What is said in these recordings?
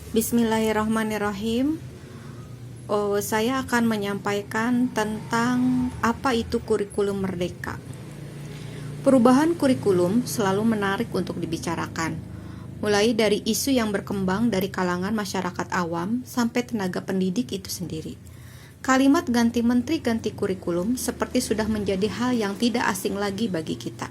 Bismillahirrahmanirrahim. Saya akan menyampaikan tentang apa itu kurikulum merdeka. Perubahan kurikulum selalu menarik untuk dibicarakan, mulai dari isu yang berkembang dari kalangan masyarakat awam sampai tenaga pendidik itu sendiri. Kalimat ganti menteri ganti kurikulum seperti sudah menjadi hal yang tidak asing lagi bagi kita.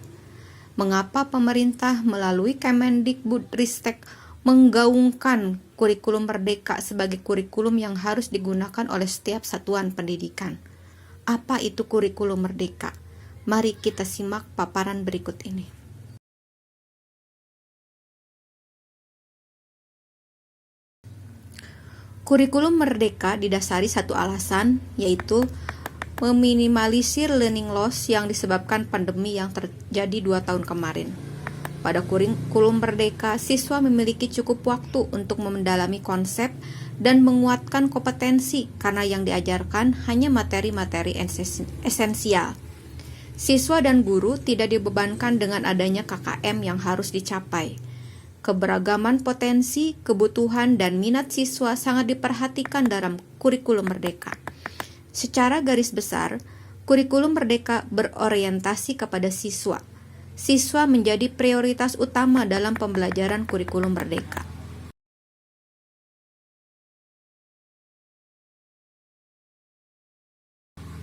Mengapa pemerintah melalui Kemendikbudristek menggaungkan kurikulum merdeka sebagai kurikulum yang harus digunakan oleh setiap satuan pendidikan? Apa itu kurikulum merdeka? Mari kita simak paparan berikut ini. Kurikulum merdeka didasari satu alasan, yaitu meminimalisir learning loss yang disebabkan pandemi yang terjadi 2 tahun kemarin. Pada kurikulum merdeka, siswa memiliki cukup waktu untuk mendalami konsep dan menguatkan kompetensi karena yang diajarkan hanya materi-materi esensial. Siswa dan guru tidak dibebankan dengan adanya KKM yang harus dicapai. Keberagaman potensi, kebutuhan, dan minat siswa sangat diperhatikan dalam kurikulum merdeka. Secara garis besar, kurikulum merdeka berorientasi kepada siswa. Siswa menjadi prioritas utama dalam pembelajaran kurikulum merdeka.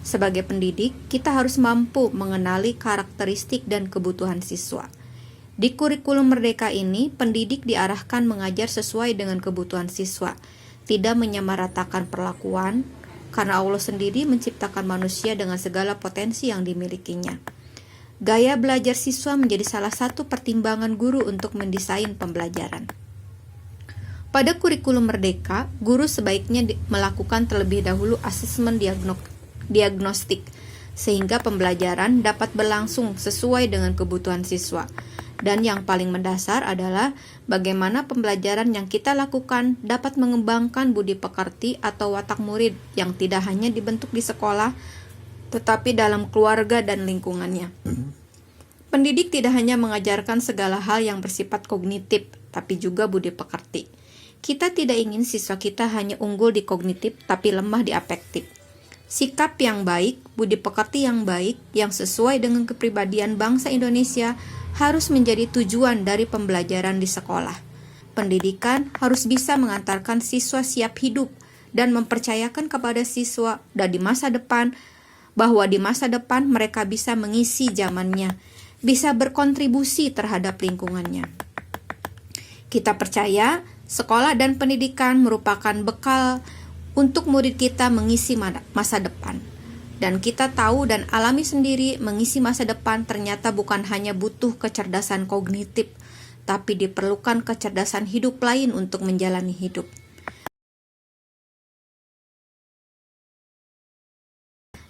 Sebagai pendidik, kita harus mampu mengenali karakteristik dan kebutuhan siswa. Di kurikulum merdeka ini, pendidik diarahkan mengajar sesuai dengan kebutuhan siswa, tidak menyamaratakan perlakuan, karena Allah sendiri menciptakan manusia dengan segala potensi yang dimilikinya. Gaya belajar siswa menjadi salah satu pertimbangan guru untuk mendesain pembelajaran. Pada kurikulum merdeka, guru sebaiknya melakukan terlebih dahulu asesmen diagnostik, sehingga pembelajaran dapat berlangsung sesuai dengan kebutuhan siswa. Dan yang paling mendasar adalah bagaimana pembelajaran yang kita lakukan dapat mengembangkan budi pekerti atau watak murid yang tidak hanya dibentuk di sekolah, tetapi dalam keluarga dan lingkungannya. Pendidik tidak hanya mengajarkan segala hal yang bersifat kognitif, tapi juga budi pekerti. Kita tidak ingin siswa kita hanya unggul di kognitif, tapi lemah di afektif. Sikap yang baik, budi pekerti yang baik, yang sesuai dengan kepribadian bangsa Indonesia harus menjadi tujuan dari pembelajaran di sekolah. Pendidikan harus bisa mengantarkan siswa siap hidup dan mempercayakan kepada siswa dan di masa depan bahwa di masa depan mereka bisa mengisi zamannya, bisa berkontribusi terhadap lingkungannya. Kita percaya sekolah dan pendidikan merupakan bekal untuk murid kita mengisi masa depan. Dan kita tahu dan alami sendiri mengisi masa depan ternyata bukan hanya butuh kecerdasan kognitif, tapi diperlukan kecerdasan hidup lain untuk menjalani hidup.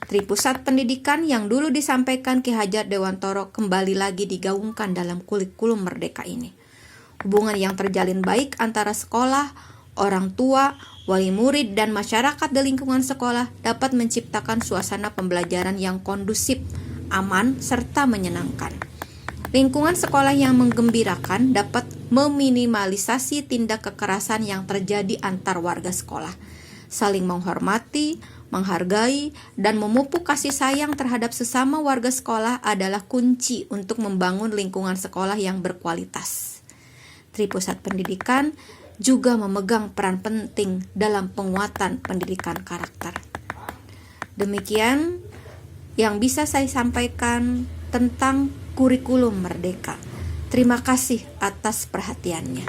Tripusat pendidikan yang dulu disampaikan Ki Hajar Dewantoro kembali lagi digaungkan dalam kurikulum merdeka ini. Hubungan yang terjalin baik antara sekolah, orang tua, wali murid, dan masyarakat di lingkungan sekolah dapat menciptakan suasana pembelajaran yang kondusif, aman, serta menyenangkan. Lingkungan sekolah yang menggembirakan dapat meminimalisasi tindak kekerasan yang terjadi antar warga sekolah. Saling menghormati, menghargai, dan memupuk kasih sayang terhadap sesama warga sekolah adalah kunci untuk membangun lingkungan sekolah yang berkualitas. Tripusat pendidikan juga memegang peran penting dalam penguatan pendidikan karakter. Demikian yang bisa saya sampaikan tentang kurikulum merdeka. Terima kasih atas perhatiannya.